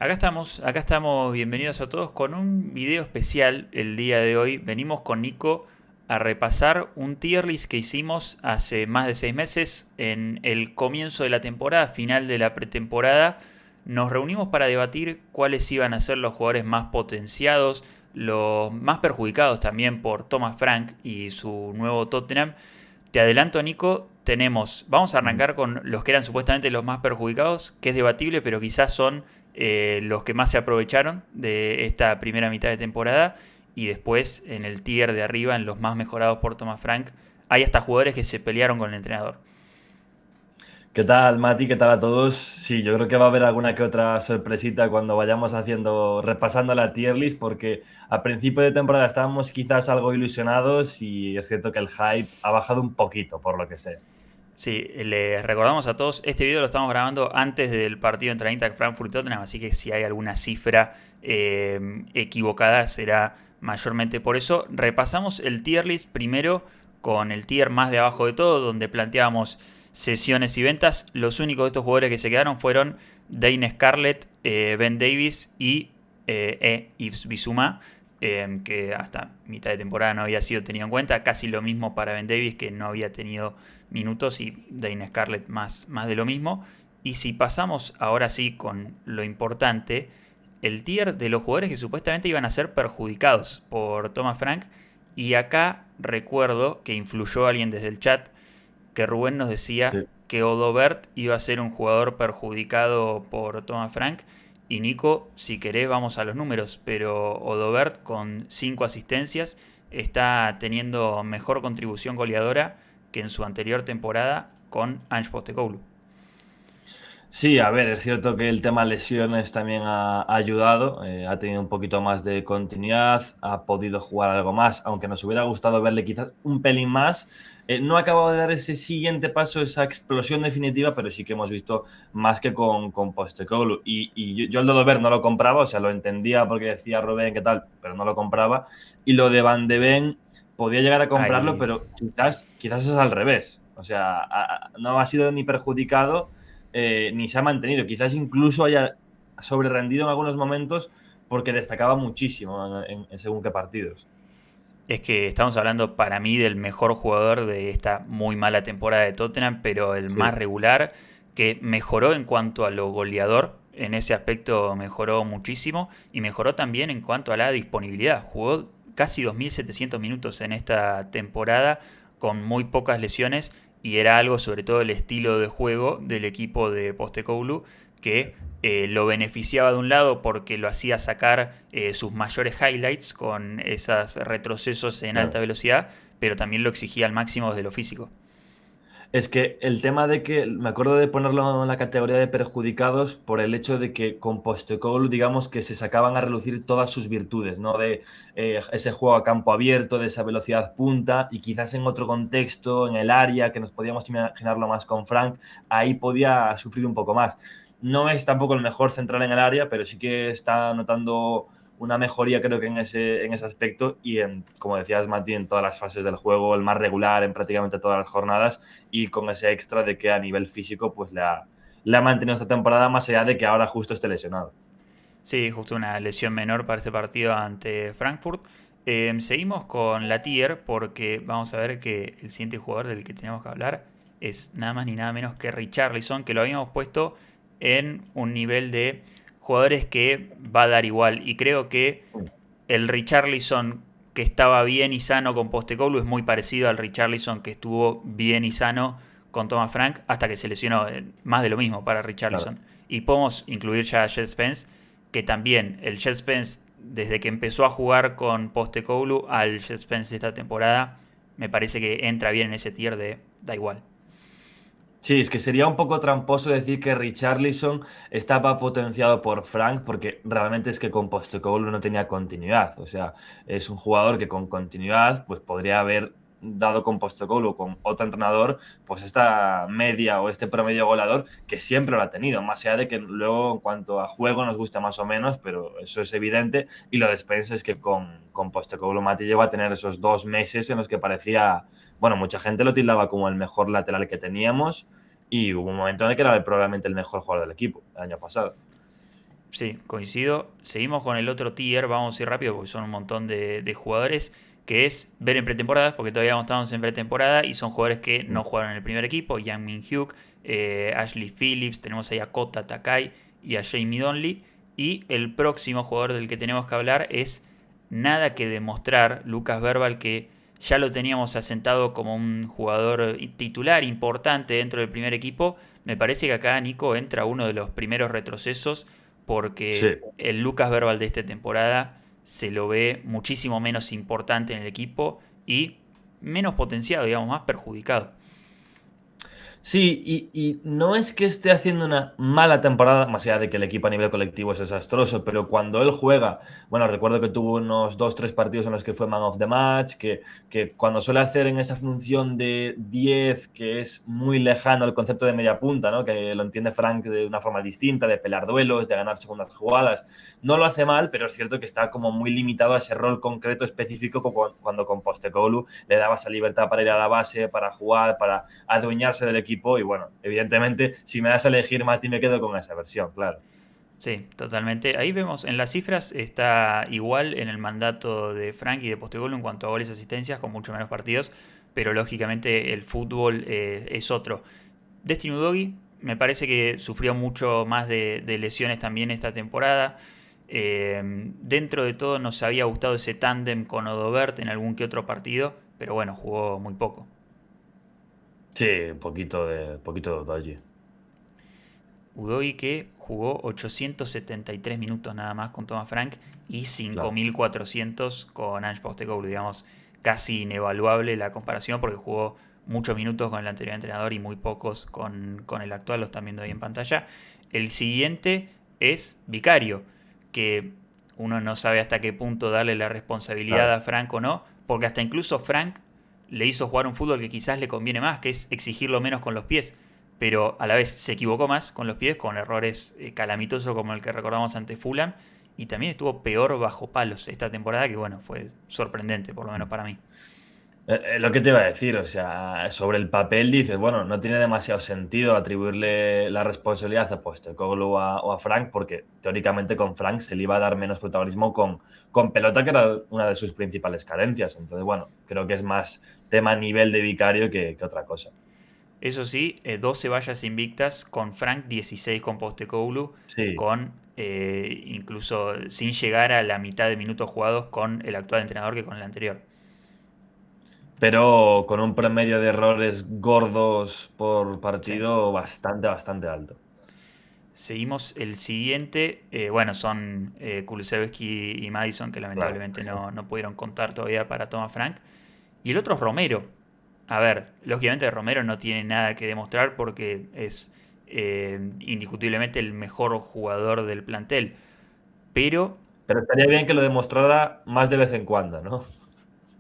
Acá estamos, bienvenidos a todos con un video especial el día de hoy. Venimos con Nico a repasar un tier list que hicimos hace más de 6 meses en el comienzo de la temporada, final de la pretemporada. Nos reunimos para debatir cuáles iban a ser los jugadores más potenciados, los más perjudicados también por Thomas Frank y su nuevo Tottenham. Te adelanto, Nico, vamos a Mm. arrancar con los que eran supuestamente los más perjudicados, que es debatible, pero quizás son los que más se aprovecharon de esta primera mitad de temporada. Y después, en el tier de arriba, en los más mejorados por Thomas Frank, hay hasta jugadores que se pelearon con el entrenador. ¿Qué tal, Mati? ¿Qué tal a todos? Sí, yo creo que va a haber alguna que otra sorpresita cuando vayamos repasando la tier list, porque a principio de temporada estábamos quizás algo ilusionados y es cierto que el hype ha bajado un poquito, por lo que sea. Sí, les recordamos a todos, este video lo estamos grabando antes del partido entre Eintracht Frankfurt y Tottenham, así que si hay alguna cifra equivocada será mayormente por eso. Repasamos el tier list primero con el tier más de abajo de todo, donde planteábamos sesiones y ventas. Los únicos de estos jugadores que se quedaron fueron Dane Scarlett, Ben Davis y Yves Bissouma, que hasta mitad de temporada no había sido tenido en cuenta. Casi lo mismo para Ben Davis, que no había tenido minutos, y Dane Scarlett más de lo mismo. Y si pasamos ahora sí con lo importante, el tier de los jugadores que supuestamente iban a ser perjudicados por Thomas Frank. Y acá recuerdo que influyó alguien desde el chat, que Rubén nos decía Sí. que Odobert iba a ser un jugador perjudicado por Thomas Frank. Y Nico, si querés vamos a los números, pero Odobert con 5 asistencias está teniendo mejor contribución goleadora que en su anterior temporada con Ange Postecoglou. Sí, a ver, es cierto que el tema lesiones también ha ayudado, ha tenido un poquito más de continuidad, ha podido jugar algo más, aunque nos hubiera gustado verle quizás un pelín más. No ha acabado de dar ese siguiente paso, esa explosión definitiva, pero sí que hemos visto más que con Postecoglou. Y yo el de Dover no lo compraba, o sea, lo entendía porque decía Rubén qué tal, pero no lo compraba. Y lo de Van de Ven podía llegar a comprarlo, Ahí, pero quizás es al revés. O sea, no ha sido ni perjudicado ni se ha mantenido. Quizás incluso haya sobrerendido en algunos momentos porque destacaba muchísimo en según qué partidos. es que estamos hablando para mí del mejor jugador de esta muy mala temporada de Tottenham, pero el más Sí. regular, que mejoró en cuanto a lo goleador. En ese aspecto mejoró muchísimo y mejoró también en cuanto a la disponibilidad. Jugó casi 2.700 minutos en esta temporada con muy pocas lesiones, y era algo, sobre todo el estilo de juego del equipo de Postecoglou, que lo beneficiaba de un lado porque lo hacía sacar sus mayores highlights con esos retrocesos en alta Claro. velocidad, pero también lo exigía al máximo desde lo físico. Es que el tema de que me acuerdo de ponerlo en la categoría de perjudicados por el hecho de que con Postecoglou, digamos que se sacaban a relucir todas sus virtudes, ¿no? De ese juego a campo abierto, de esa velocidad punta, y quizás en otro contexto, en el área, que nos podíamos imaginarlo más con Frank, ahí podía sufrir un poco más. No es tampoco el mejor central en el área, pero sí que está notando una mejoría, creo que en ese aspecto, y como decías, Mati, en todas las fases del juego, el más regular en prácticamente todas las jornadas, y con ese extra de que a nivel físico pues le ha mantenido esta temporada, más allá de que ahora justo esté lesionado. Sí, justo una lesión menor para este partido ante Frankfurt. Seguimos con la tier porque vamos a ver que el siguiente jugador del que tenemos que hablar es nada más ni nada menos que Richarlison, que lo habíamos puesto en un nivel de jugadores que va a dar igual. Y creo que el Richarlison que estaba bien y sano con Postecoglou es muy parecido al Richarlison que estuvo bien y sano con Thomas Frank hasta que se lesionó. Más de lo mismo para Claro. Richarlison. Y podemos incluir ya a Jet Spence, que también el Jet Spence, desde que empezó a jugar con Postecoglou al Jet Spence de esta temporada, me parece que entra bien en ese tier de da igual. Sí, es que sería un poco tramposo decir que Richarlison estaba potenciado por Frank, porque realmente es que con Postecoglou no tenía continuidad. O sea, es un jugador que con continuidad pues podría haber dado con Postecoglou, con otro entrenador, pues esta media o este promedio goleador que siempre lo ha tenido, más allá de que luego en cuanto a juego nos gusta más o menos, pero eso es evidente. Y lo de Spence es que con Postecoglou Mati llegó a tener esos 2 meses en los que parecía, bueno, mucha gente lo tildaba como el mejor lateral que teníamos, y hubo un momento en el que era probablemente el mejor jugador del equipo el año pasado. Sí, coincido. Seguimos con el otro tier, vamos a ir rápido porque son un montón de jugadores, que es ver en pretemporada, porque todavía no estamos en pretemporada y son jugadores que Mm. no jugaron en el primer equipo, Yang Min-hyuk, Ashley Phillips, tenemos ahí a Kota Takai y a Jamie Donley. Y el próximo jugador del que tenemos que hablar es nada que demostrar, Lucas Verbal, que ya lo teníamos asentado como un jugador titular importante dentro del primer equipo. Me parece que acá, Nico, entra uno de los primeros retrocesos porque Sí. el Lucas Verbal de esta temporada se lo ve muchísimo menos importante en el equipo y menos potenciado, digamos, más perjudicado. Sí, y no es que esté haciendo una mala temporada, más allá de que el equipo a nivel colectivo es desastroso, pero cuando él juega, bueno, recuerdo que tuvo unos 2 3 partidos en los que fue Man of the Match, que cuando suele hacer en esa función de 10 que es muy lejano al concepto de media punta, ¿no? Que lo entiende Frank de una forma distinta, de pelear duelos, de ganar segundas jugadas, no lo hace mal, pero es cierto que está como muy limitado a ese rol concreto específico cuando con Postecoglou le daba esa libertad para ir a la base, para jugar, para adueñarse del equipo. Y bueno, evidentemente, si me das a elegir, Mati, me quedo con esa versión, claro. Sí, totalmente. Ahí vemos en las cifras está igual en el mandato de Frank y de Postecoglou en cuanto a goles y asistencias, con mucho menos partidos, pero lógicamente el fútbol es otro. Destiny Udogi me parece que sufrió mucho más de lesiones también esta temporada. Dentro de todo nos había gustado ese tándem con Odobert en algún que otro partido, pero bueno, jugó muy poco. Sí, un poquito de Doji. Udogi que jugó 873 minutos nada más con Thomas Frank y Claro. 5400 con Ange Postecoglou, digamos, casi inevaluable la comparación porque jugó muchos minutos con el anterior entrenador y muy pocos con el actual, lo están viendo ahí en pantalla. El siguiente es Vicario, que uno no sabe hasta qué punto darle la responsabilidad Claro. a Frank o no, porque hasta incluso Frank le hizo jugar un fútbol que quizás le conviene más, que es exigirlo menos con los pies, pero a la vez se equivocó más con los pies, con errores calamitosos como el que recordamos ante Fulham, y también estuvo peor bajo palos esta temporada, que bueno, fue sorprendente, por lo menos para mí. Lo que te iba a decir, o sea, sobre el papel dices, bueno, no tiene demasiado sentido atribuirle la responsabilidad a Postecoglou o a Frank, porque teóricamente con Frank se le iba a dar menos protagonismo con pelota, que era una de sus principales carencias. Entonces, bueno, creo que es más tema a nivel de Vicario que otra cosa. Eso sí, 12 vallas invictas con Frank, 16 con Postecoglou, Sí, con incluso sin llegar a la mitad de minutos jugados con el actual entrenador que con el anterior. pero con un promedio de errores gordos por Sí. partido bastante alto. Seguimos el siguiente. Bueno, son Kulusevski y Madison, que Claro. lamentablemente no pudieron contar todavía para Thomas Frank. Y el otro es Romero. A ver, lógicamente Romero no tiene nada que demostrar porque es indiscutiblemente el mejor jugador del plantel. Pero Pero estaría bien que lo demostrara más de vez en cuando, ¿no?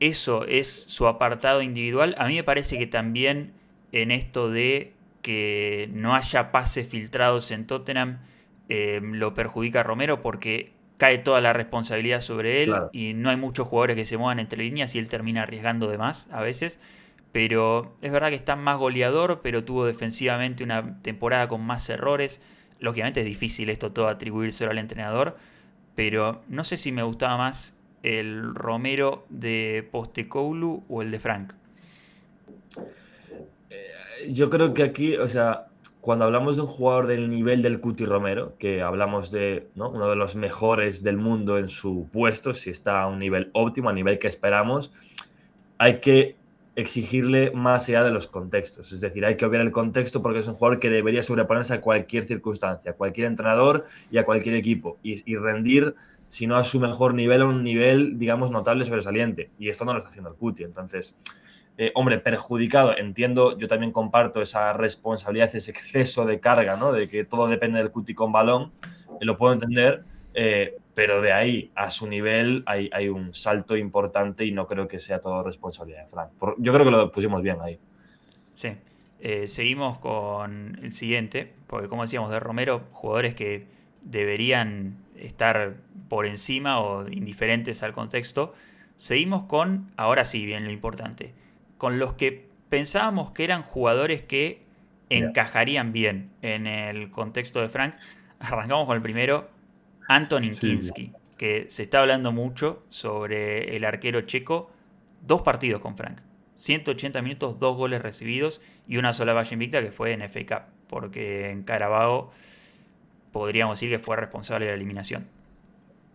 eso es su apartado individual. A mí me parece que también en esto de que no haya pases filtrados en Tottenham lo perjudica a Romero porque cae toda la responsabilidad sobre él Claro. y no hay muchos jugadores que se muevan entre líneas y él termina arriesgando de más a veces. Pero es verdad que está más goleador, pero tuvo defensivamente una temporada con más errores. Lógicamente es difícil esto todo atribuírselo al entrenador, pero no sé si me gustaba más el Romero de Postecoglou o el de Frank. Yo creo que aquí, o sea, cuando hablamos de un jugador del nivel del Cuti Romero, que hablamos de, ¿no?, uno de los mejores del mundo en su puesto, si está a un nivel óptimo, a nivel que esperamos, hay que exigirle más allá de los contextos. Es decir, hay que obviar el contexto porque es un jugador que debería sobreponerse a cualquier circunstancia, a cualquier entrenador y a cualquier equipo y rendir, si no a su mejor nivel, a un nivel, digamos, notable, sobresaliente. Y esto no lo está haciendo el Cuti. Entonces, hombre, perjudicado, entiendo, yo también comparto esa responsabilidad, ese exceso de carga, ¿no? De que todo depende del Cuti con balón, lo puedo entender, pero de ahí a su nivel hay un salto importante y no creo que sea todo responsabilidad de Frank. Yo creo que lo pusimos bien ahí. Sí. Seguimos con el siguiente, porque como decíamos de Romero, jugadores que deberían estar por encima o indiferentes al contexto. Seguimos con, ahora sí, bien lo importante, con los que pensábamos que eran jugadores que Ya. encajarían bien en el contexto de Frank. Arrancamos con el primero, Antonin Sí, sí. Kinski, que se está hablando mucho sobre el arquero checo, 2 partidos con Frank. 180 minutos, 2 goles recibidos y una sola valla invicta que fue en FA Cup, porque en Carabao podríamos decir que fue responsable de la eliminación.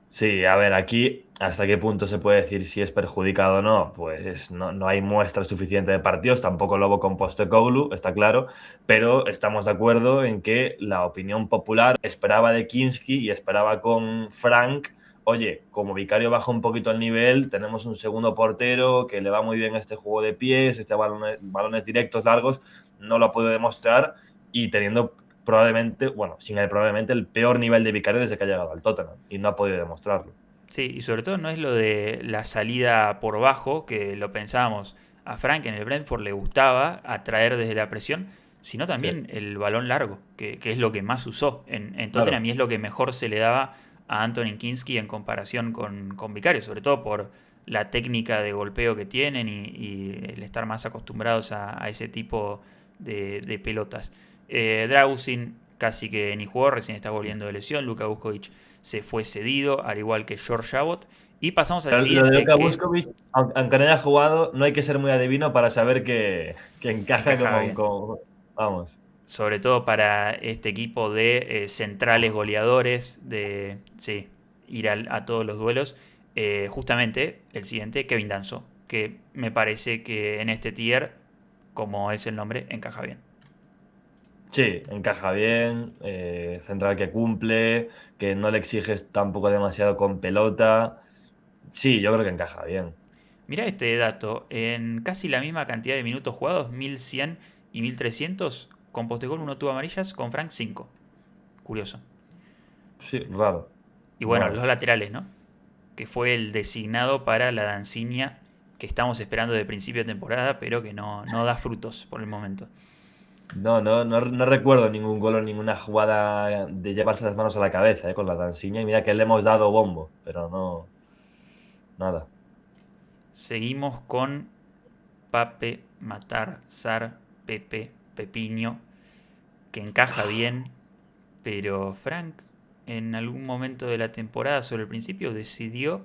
Sí, a ver, aquí hasta qué punto se puede decir si es perjudicado o no, pues no hay muestra suficiente de partidos, tampoco lo hubo con Postecoglou, está claro, pero estamos de acuerdo en que la opinión popular esperaba de Kinski y esperaba con Frank, oye, como Vicario baja un poquito el nivel, tenemos un segundo portero que le va muy bien este juego de pies, este balones directos largos, no lo ha podido demostrar y teniendo probablemente, bueno, sin el probablemente el peor nivel de Vicario desde que ha llegado al Tottenham y no ha podido demostrarlo. Sí, y sobre todo no es lo de la salida por bajo, que lo pensábamos, a Frank en el Brentford le gustaba atraer desde la presión, sino Sí, también el balón largo, que es lo que más usó en Tottenham claro. y es lo que mejor se le daba a Antonin Kinski en comparación con Vicario, sobre todo por la técnica de golpeo que tienen y el estar más acostumbrados a ese tipo de pelotas. Dragusin casi que ni jugó, recién está volviendo de lesión. Luka Vuskovic se fue cedido, al igual que George Abbott. Y pasamos al Pero lo de siguiente, Luka que Vuskovic, aunque no haya jugado, no hay que ser muy adivino para saber que encaja encajaba como, bien. vamos. Sobre todo para este equipo de centrales goleadores, de sí, ir a todos los duelos. Justamente el siguiente, Kevin Danso, que me parece que en este tier, como es el nombre, encaja bien. Sí, encaja bien, central que cumple, que no le exiges tampoco demasiado con pelota. Sí, yo creo que encaja bien. Mirá este dato, en casi la misma cantidad de minutos jugados, 1100 y 1300, con Postecoglou uno tuvo amarillas, con Frank 5. Curioso. Sí, raro, Y bueno, los raro. laterales, ¿no? Que fue el designado para la Dancinia que estamos esperando de principio de temporada, pero que no da frutos por el momento. No recuerdo ningún gol o ninguna jugada de llevarse las manos a la cabeza, con la Dansiña. Y mira que le hemos dado bombo, pero no, nada. Seguimos con Pape, Matar, Sar, Pepe, Pepiño, que encaja bien, pero Frank en algún momento de la temporada sobre el principio decidió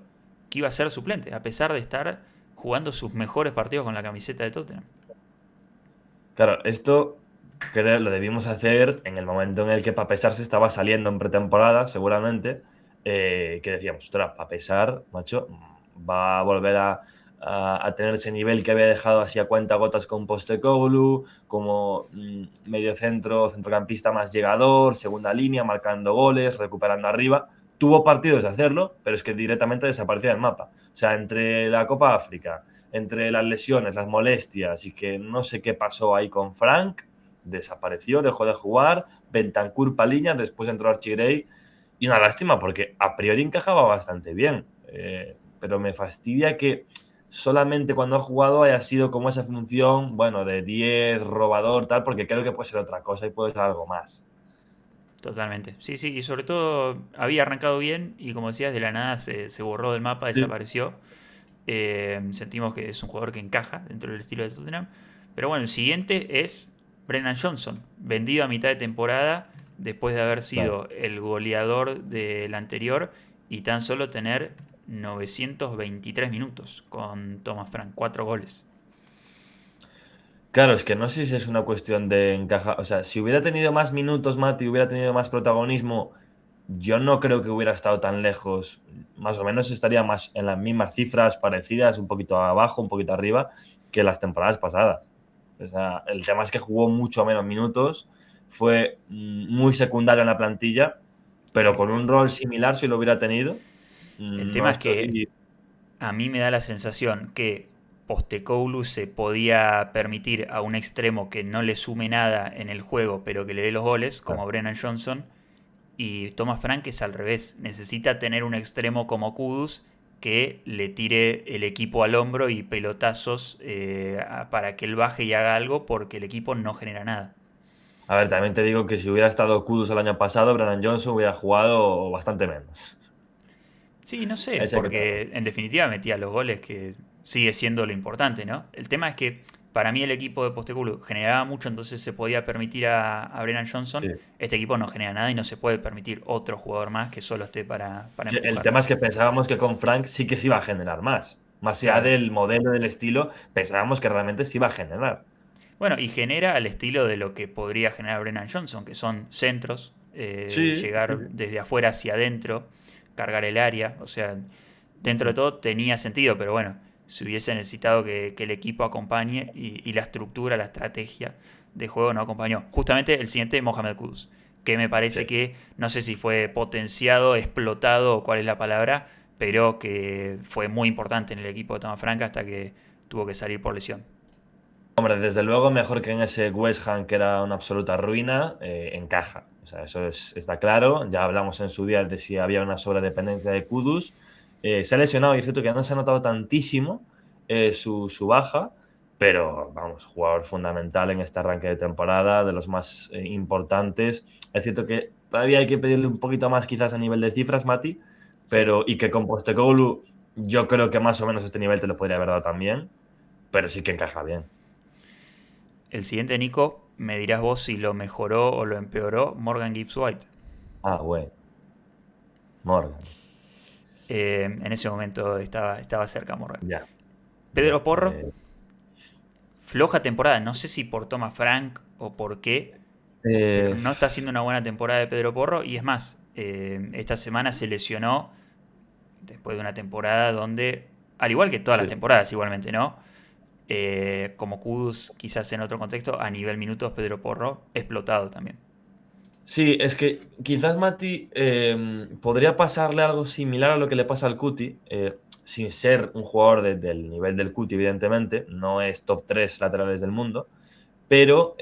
que iba a ser suplente, a pesar de estar jugando sus mejores partidos con la camiseta de Tottenham. Claro, esto creo lo debimos hacer en el momento en el que Papesar se estaba saliendo en pretemporada, seguramente, que decíamos, ostras, Papesar, macho, va a volver a tener ese nivel que había dejado así a cuenta gotas con Postecoglou, como medio centro, centrocampista más llegador, segunda línea, marcando goles, recuperando arriba. Tuvo partidos de hacerlo, pero es que directamente desapareció del mapa. O sea, entre la Copa África, entre las lesiones, las molestias y que no sé qué pasó ahí con Frank, desapareció, dejó de jugar, Bentancur Paliña, después entró Archie y una lástima porque a priori encajaba bastante bien, pero me fastidia que solamente cuando ha jugado haya sido como esa función, bueno, de 10 robador, tal, porque creo que puede ser otra cosa y puede ser algo más. Totalmente. Sí, sí, y sobre todo había arrancado bien y como decías, de la nada se borró del mapa, Sí. desapareció. Sentimos que es un jugador que encaja dentro del estilo de Tottenham. Pero bueno, el siguiente es Brennan Johnson, vendido a mitad de temporada después de haber Vale. sido el goleador del anterior y tan solo tener 923 minutos con Thomas Frank, 4 goles. Claro, es que no sé si es una cuestión de encajar. O sea, si hubiera tenido más minutos, Mati, hubiera tenido más protagonismo, yo no creo que hubiera estado tan lejos. Más o menos estaría más en las mismas cifras parecidas, un poquito abajo, un poquito arriba, que las temporadas pasadas. O sea, el tema es que jugó mucho menos minutos, fue muy secundario en la plantilla, pero Sí. con un rol similar si lo hubiera tenido, El no tema es que estoy. a mí me da la sensación que Postecoglou se podía permitir a un extremo que no le sume nada en el juego, pero que le dé los goles, como Brennan Johnson, y Thomas Frank es al revés. Necesita tener un extremo como Kudus que le tire el equipo al hombro y pelotazos para que él baje y haga algo porque el equipo no genera nada. A ver, también te digo que si hubiera estado Kudus el año pasado, Brennan Johnson hubiera jugado bastante menos. Sí, no sé, Ese hay que tenerlo. porque en definitiva metía los goles que sigue siendo lo importante, ¿no? El tema es que para mí el equipo de Postecoglou generaba mucho, entonces se podía permitir a Brennan Sí. Johnson. Este equipo no genera nada y no se puede permitir otro jugador más que solo esté para El empujar. tema es que pensábamos que con Frank sí que se iba a generar más. Más allá Claro. del modelo, del estilo, pensábamos que realmente se iba a generar. Bueno, y genera al estilo de lo que podría generar Brennan Johnson, que son centros, Sí, sí, llegar desde afuera hacia adentro, cargar el área. O sea, dentro de sí. todo tenía sentido, pero bueno, se hubiese necesitado que el equipo acompañe y la estructura, la estrategia de juego no acompañó. Justamente el siguiente, Mohamed Kudus, que me parece Sí. que no sé si fue potenciado, explotado o cuál es la palabra, pero que fue muy importante en el equipo de Toma Franca hasta que tuvo que salir por lesión. Hombre, desde luego mejor que en ese West Ham que era una absoluta ruina, encaja. O sea, está claro. Ya hablamos en su día de si había una sobredependencia de Kudus. Se ha lesionado y es cierto que no se ha notado tantísimo su baja, pero vamos, jugador fundamental en este arranque de temporada, de los más importantes. Es cierto que todavía hay que pedirle un poquito más quizás a nivel de cifras, Mati, Sí. pero y que con Postecoglou yo creo que más o menos este nivel te lo podría haber dado también, pero sí que encaja bien. El siguiente, Nico, me dirás vos si lo mejoró o lo empeoró Morgan Gibbs White. Ah, bueno, Morgan. En ese momento estaba cerca Morgan. Ya, Pedro ya. Porro, floja temporada. No sé si por Thomas Frank o por qué, pero Eh, no está haciendo una buena temporada de Pedro Porro. Y es más, esta semana se lesionó después de una temporada donde, al igual que todas las sí. temporadas igualmente, ¿no? Como Kudus, quizás en otro contexto, a nivel minutos, Pedro Porro explotado también. Sí, es que quizás Mati podría pasarle algo similar a lo que le pasa al Cuti, sin ser un jugador del nivel del Cuti, evidentemente, no es top 3 laterales del mundo, pero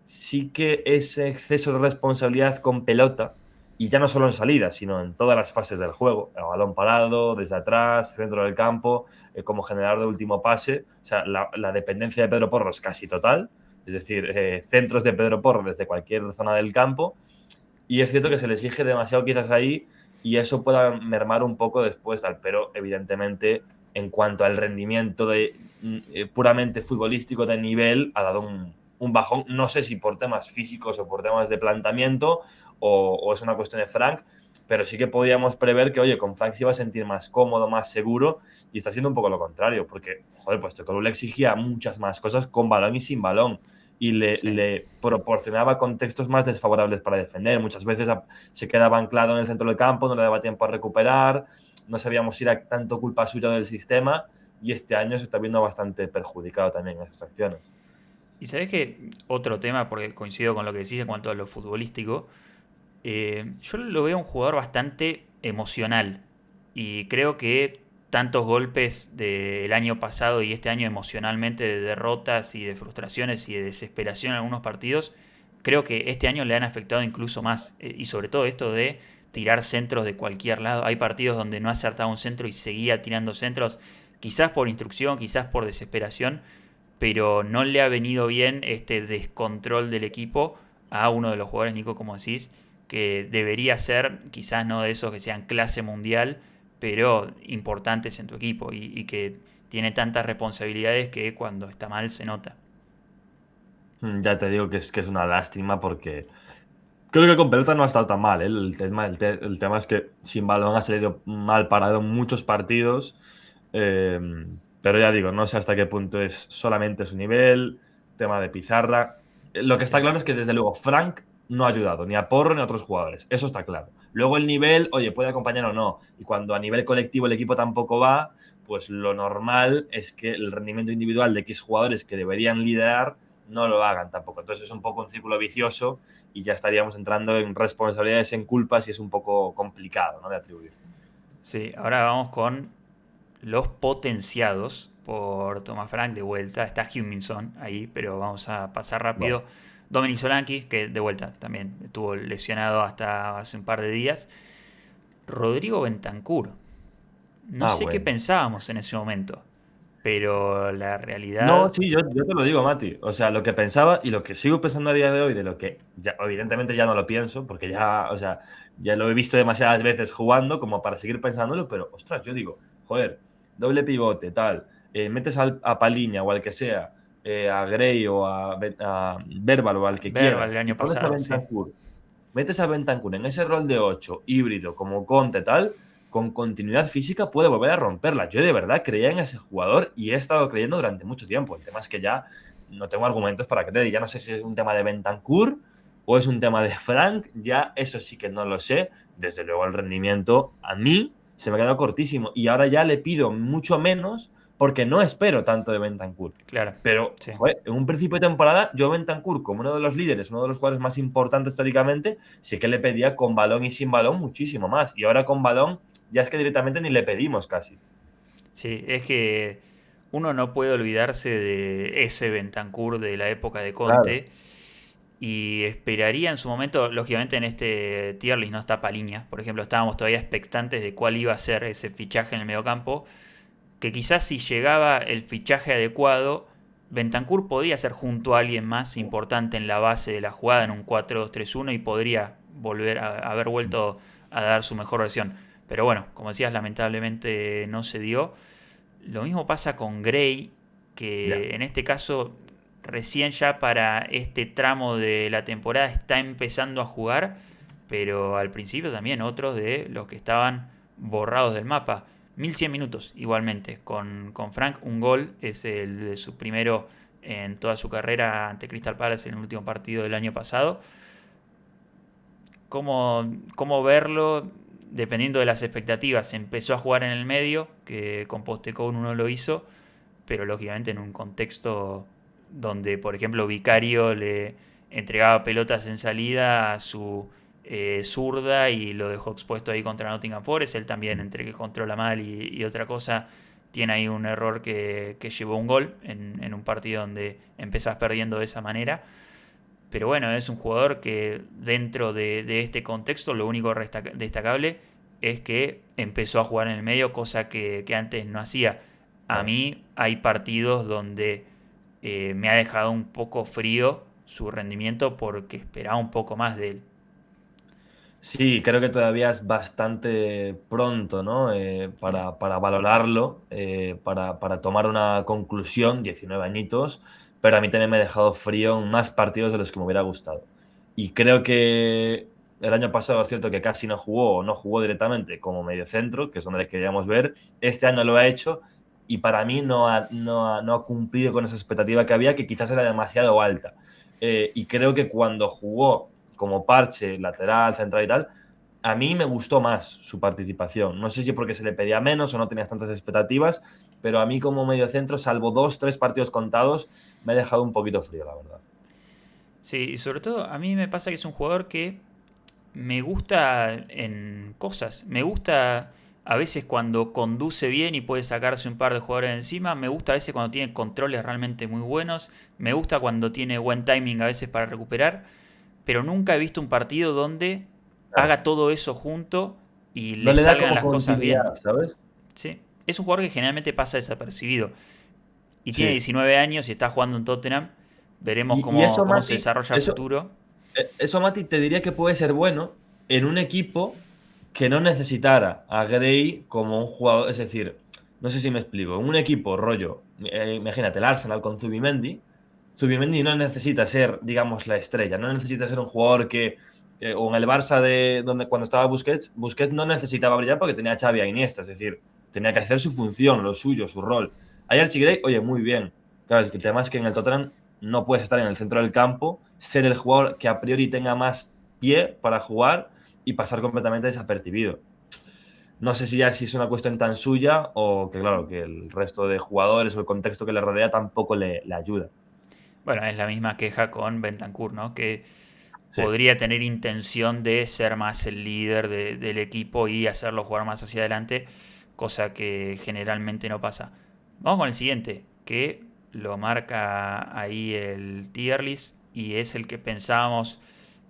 sí que ese exceso de responsabilidad con pelota, y ya no solo en salida, sino en todas las fases del juego, a balón parado, desde atrás, centro del campo, como generador de último pase, o sea, la dependencia de Pedro Porro es casi total, es decir, centros de Pedro Porro desde cualquier zona del campo, y es cierto que se le exige demasiado quizás ahí, y eso pueda mermar un poco después, tal, pero evidentemente en cuanto al rendimiento puramente futbolístico de nivel, ha dado un bajón. No sé si por temas físicos o por temas de planteamiento o es una cuestión de Frank, pero sí que podíamos prever que, oye, con Frank se iba a sentir más cómodo, más seguro, y está siendo un poco lo contrario, porque, joder, pues Tocolo le exigía muchas más cosas con balón y sin balón. Y Sí. le proporcionaba contextos más desfavorables para defender. Muchas veces se quedaba anclado en el centro del campo, no le daba tiempo a recuperar, no sabíamos si era tanto culpa suya del sistema, y este año se está viendo bastante perjudicado también en esas acciones. Y sabés que otro tema, porque coincido con lo que decís en cuanto a lo futbolístico, yo lo veo un jugador bastante emocional. Y creo que tantos golpes del año pasado y este año emocionalmente de derrotas y de frustraciones y de desesperación en algunos partidos, creo que este año le han afectado incluso más. Y sobre todo esto de tirar centros de cualquier lado. Hay partidos donde no ha acertado un centro y seguía tirando centros, quizás por instrucción, quizás por desesperación, pero no le ha venido bien este descontrol del equipo a uno de los jugadores, Nico, como decís, que debería ser, quizás no de esos que sean clase mundial, pero importantes en tu equipo y que tiene tantas responsabilidades que cuando está mal se nota. Ya te digo que es una lástima porque creo que con pelota no ha estado tan mal, ¿eh? El tema es que sin balón ha salido mal parado en muchos partidos. eh, pero ya digo, no sé hasta qué punto es solamente su nivel, tema de pizarra. Lo que está Sí. claro es que desde luego Frank no ha ayudado ni a Porro ni a otros jugadores. Eso está claro. Luego el nivel, oye, puede acompañar o no. Y cuando a nivel colectivo el equipo tampoco va, pues lo normal es que el rendimiento individual de X jugadores que deberían liderar no lo hagan tampoco. Entonces es un poco un círculo vicioso y ya estaríamos entrando en responsabilidades, en culpas y es un poco complicado, ¿no?, de atribuir. Sí, ahora vamos con los potenciados por Thomas Frank de vuelta. Está Huminson ahí, pero vamos a pasar Vale. rápido. Dominic Solanke, que de vuelta también estuvo lesionado hasta hace un par de días. Rodrigo Bentancur. No Ah, sé qué bueno. pensábamos en ese momento, pero la No, realidad, sí, yo te lo digo, Mati. O sea, lo que pensaba y lo que sigo pensando a día de hoy, de lo que ya, evidentemente ya no lo pienso, porque ya, o sea, ya lo he visto demasiadas veces jugando como para seguir pensándolo, pero ostras, yo digo, joder, doble pivote, tal, metes a Paliña o al que sea, a Gray o a Verbal o al que Verbal el quieras y año pones a pasado, sí. Bentancur, metes a Bentancur en ese rol de 8 híbrido, como Conte, tal, con continuidad física puede volver a romperla. Yo de verdad creía en ese jugador y he estado creyendo durante mucho tiempo. El tema es que ya no tengo argumentos para creer y ya no sé si es un tema de Bentancur o es un tema de Frank, ya eso sí que no lo sé. Desde luego el rendimiento a mí se me ha quedado cortísimo y ahora ya le pido mucho menos porque no espero tanto de Bentancur. Claro, Pero, sí. joder, en un principio de temporada, yo a Bentancur, como uno de los líderes, uno de los jugadores más importantes históricamente, sí que le pedía con balón y sin balón muchísimo más. Y ahora con balón, ya es que directamente ni le pedimos casi. Sí, es que uno no puede olvidarse de ese Bentancur de la época de Claro, Conte y esperaría en su momento, lógicamente en este tier list no está Paliña, por ejemplo, estábamos todavía expectantes de cuál iba a ser ese fichaje en el mediocampo, que quizás si llegaba el fichaje adecuado, Bentancur podía ser junto a alguien más importante en la base de la jugada en un 4-2-3-1 y podría volver a haber vuelto a dar su mejor versión. Pero bueno, como decías, lamentablemente no se dio. Lo mismo pasa con Gray, ya. que en este caso recién ya para este tramo de la temporada está empezando a jugar, pero al principio también otros de los que estaban borrados del mapa. 1100 minutos igualmente, con Frank un gol, es el de su primero en toda su carrera ante Crystal Palace en el último partido del año pasado. ¿Cómo verlo? Dependiendo de las expectativas, empezó a jugar en el medio, que con Postecoglou no lo hizo, pero lógicamente en un contexto donde, por ejemplo, Vicario le entregaba pelotas en salida a su zurda y lo dejó expuesto ahí contra Nottingham Forest. Él también, entre que controla mal y otra cosa, tiene ahí un error que llevó un gol en un partido donde empezás perdiendo de esa manera. Pero bueno, es un jugador que dentro de este contexto lo único destacable es que empezó a jugar en el medio, cosa que antes no hacía. A Claro. mí hay partidos donde me ha dejado un poco frío su rendimiento porque esperaba un poco más de él. Sí, creo que todavía es bastante pronto, ¿no? Sí, Para valorarlo, para tomar una conclusión, 19 añitos, pero a mí también me ha dejado frío en más partidos de los que me hubiera gustado. Y creo que el año pasado es cierto que casi no jugó o no jugó directamente como mediocentro, que es donde le queríamos ver. Este año lo ha hecho y para mí no ha cumplido con esa expectativa que había, que quizás era demasiado alta. Y creo que cuando jugó como parche, lateral, central y tal, a mí me gustó más su participación. No sé si porque se le pedía menos o no tenías tantas expectativas, pero a mí como mediocentro, salvo dos, tres partidos contados, me ha dejado un poquito frío, la verdad. sí, y sobre todo a mí me pasa que es un jugador que me gusta en cosas. Me gusta a veces cuando conduce bien y puede sacarse un par de jugadores encima. Me gusta a veces cuando tiene controles realmente muy buenos. Me gusta cuando tiene buen timing a veces para recuperar. Pero nunca he visto un partido donde Claro. haga todo eso junto y No le le da salgan como las cosas bien. continuidad, ¿sabes? ¿Sí? Es un jugador que generalmente pasa desapercibido. Y tiene Sí. 19 años y está jugando en Tottenham. Veremos Y eso, cómo se Mati, desarrolla a futuro. eso, Mati, te diría que puede ser bueno en un equipo que no necesitara a Gray como un jugador. Es decir, no sé si me explico. En un equipo rollo, imagínate el Arsenal con Zubimendi. Zubimendi no necesita ser, digamos, la estrella. No necesita ser un jugador que. O en el Barça de donde cuando estaba Busquets, Busquets no necesitaba brillar porque tenía a Xavi a Iniesta. Es decir, tenía que hacer su función, lo suyo, su rol. Hay Archie Gray, oye, muy bien. Claro, es que el tema es que en el Tottenham no puedes estar en el centro del campo, ser el jugador que a priori tenga más pie para jugar y pasar completamente desapercibido. No sé si ya si es una cuestión tan suya o que, claro, que el resto de jugadores o el contexto que le rodea tampoco le ayuda. Bueno, es la misma queja con Bentancur, ¿no? Que Sí, podría tener intención de ser más el líder del equipo y hacerlo jugar más hacia adelante, cosa que generalmente no pasa. Vamos con el siguiente, que lo marca ahí el tier list y es el que pensábamos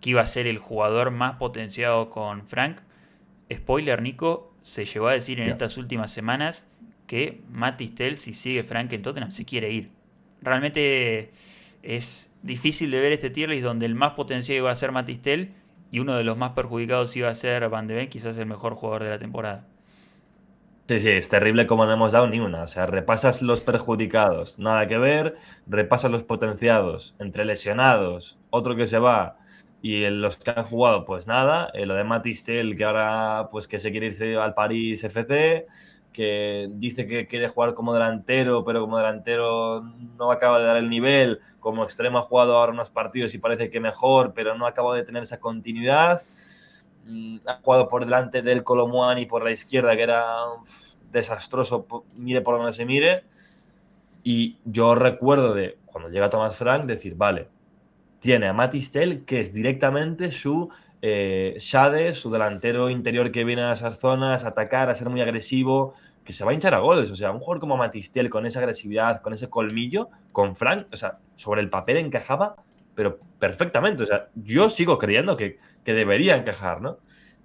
que iba a ser el jugador más potenciado con Frank. Spoiler, Nico, se llegó a decir en ya. estas últimas semanas que Matistel, si sigue Frank en Tottenham, se quiere ir. Realmente es difícil de ver este tier list donde el más potenciado iba a ser Matistel y uno de los más perjudicados iba a ser Van de Ven, quizás el mejor jugador de la temporada. Sí, sí, es terrible como no hemos dado ni una. O sea, repasas los perjudicados, nada que ver, repasas los potenciados, entre lesionados, otro que se va y en los que han jugado, pues nada. Lo de Matistel, que ahora pues que se quiere ir al París FC, que dice que quiere jugar como delantero, pero como delantero no acaba de dar el nivel. Como extremo ha jugado ahora unos partidos y parece que mejor, pero no acaba de tener esa continuidad. Ha jugado por delante del Colomwani por la izquierda, que era desastroso, mire por donde se mire. Y yo recuerdo de cuando llega Thomas Frank decir, vale, tiene a Matistel, que es directamente su Shade, su delantero interior que viene a esas zonas, a atacar, a ser muy agresivo, que se va a hinchar a goles. O sea, un jugador como Matistel, con esa agresividad, con ese colmillo, con Frank, o sea, sobre el papel encajaba, pero perfectamente. O sea, yo sigo creyendo que debería encajar, ¿no?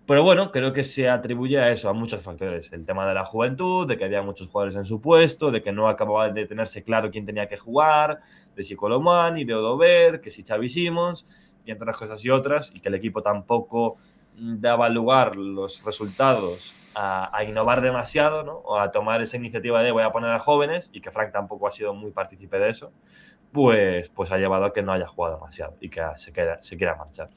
Pero bueno, creo que se atribuye a eso, a muchos factores. El tema de la juventud, de que había muchos jugadores en su puesto, de que no acababa de tenerse claro quién tenía que jugar, de si Colomani, de Odober, que si Xavi Simons, y entre unas cosas y otras, y que el equipo tampoco daba lugar los resultados a innovar demasiado, ¿no? O a tomar esa iniciativa de voy a poner a jóvenes, y que Frank tampoco ha sido muy partícipe de eso, pues ha llevado a que no haya jugado demasiado y que se quiera marchar.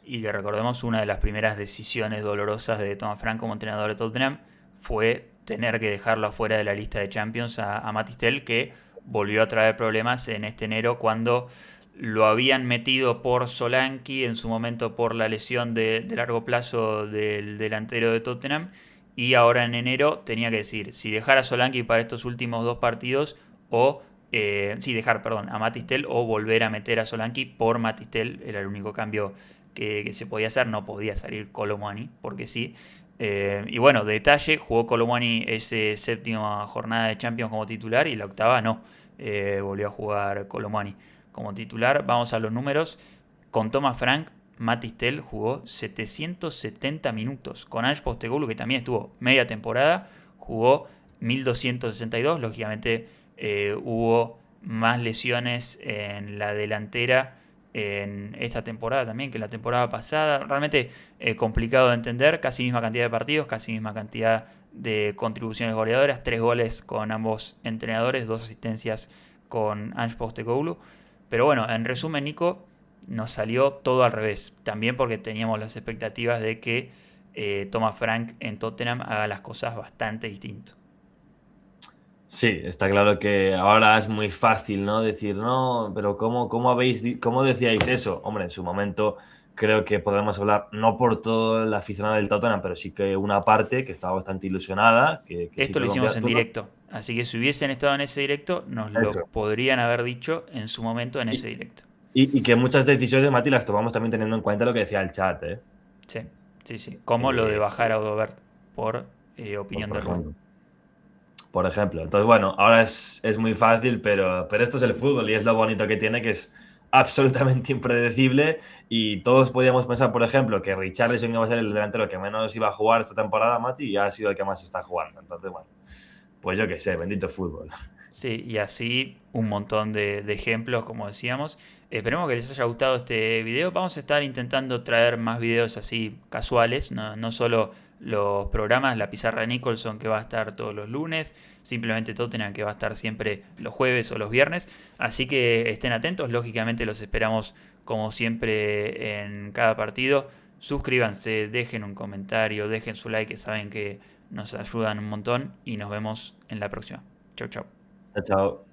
Y que recordemos, una de las primeras decisiones dolorosas de Thomas Frank como entrenador de Tottenham fue tener que dejarlo afuera de la lista de Champions a Matistel, que volvió a traer problemas en este enero cuando lo habían metido por Solanke, en su momento por la lesión de largo plazo del delantero de Tottenham, y ahora en enero tenía que decir si dejar a Solanke para estos últimos dos partidos o sí, dejar, perdón, a Matistel o volver a meter a Solanke por Matistel, era el único cambio que se podía hacer, no podía salir Colomani, porque sí. Y bueno, detalle, jugó Colomani esa séptima jornada de Champions como titular y la octava no. Volvió a jugar Colomani como titular. Vamos a los números. Con Thomas Frank, Matistel jugó 770 minutos. Con Ange Postecoglou, que también estuvo media temporada, jugó 1262. Lógicamente hubo más lesiones en la delantera en esta temporada también que la temporada pasada. Realmente complicado de entender, casi misma cantidad de partidos, casi misma cantidad de contribuciones goleadoras, 3 goles con ambos entrenadores, 2 asistencias con Ange Postecoglou. Pero bueno, en resumen, Nico, nos salió todo al revés. También porque teníamos las expectativas de que Thomas Frank en Tottenham haga las cosas bastante distinto. Sí, está claro que ahora es muy fácil, ¿no? Decir, no, pero ¿cómo decíais eso? Hombre, en su momento creo que podemos hablar, no por toda la aficionada del Tottenham, pero sí que una parte que estaba bastante ilusionada, que sí Esto que lo hicimos confía. en ¿Tú no? directo, así que si hubiesen estado en ese directo, nos lo Eso. podrían haber dicho en su momento en ese Y, directo. y que muchas decisiones, Mati, las tomamos también teniendo en cuenta lo que decía el chat, ¿eh? Sí, sí, sí. Como lo de Eh, bajar a Odobert por pues, opinión por de Rubén. ejemplo. Por ejemplo. Entonces, bueno, ahora es muy fácil, pero esto es el fútbol y es lo bonito que tiene, que es absolutamente impredecible y todos podíamos pensar, por ejemplo, que Richarlison iba a ser el delantero que menos iba a jugar esta temporada, Mati, y ha sido el que más está jugando. Entonces, bueno, pues yo qué sé, bendito fútbol. Sí, y así un montón de ejemplos, como decíamos. Esperemos que les haya gustado este video. Vamos a estar intentando traer más videos así casuales, no solo los programas, la pizarra de Nicholson que va a estar todos los lunes, simplemente Tottenham que va a estar siempre los jueves o los viernes. Así que estén atentos, lógicamente los esperamos como siempre en cada partido. Suscríbanse, dejen un comentario, dejen su like, que saben que nos ayudan un montón y nos vemos en la próxima. Chau, chau. Chao, chao.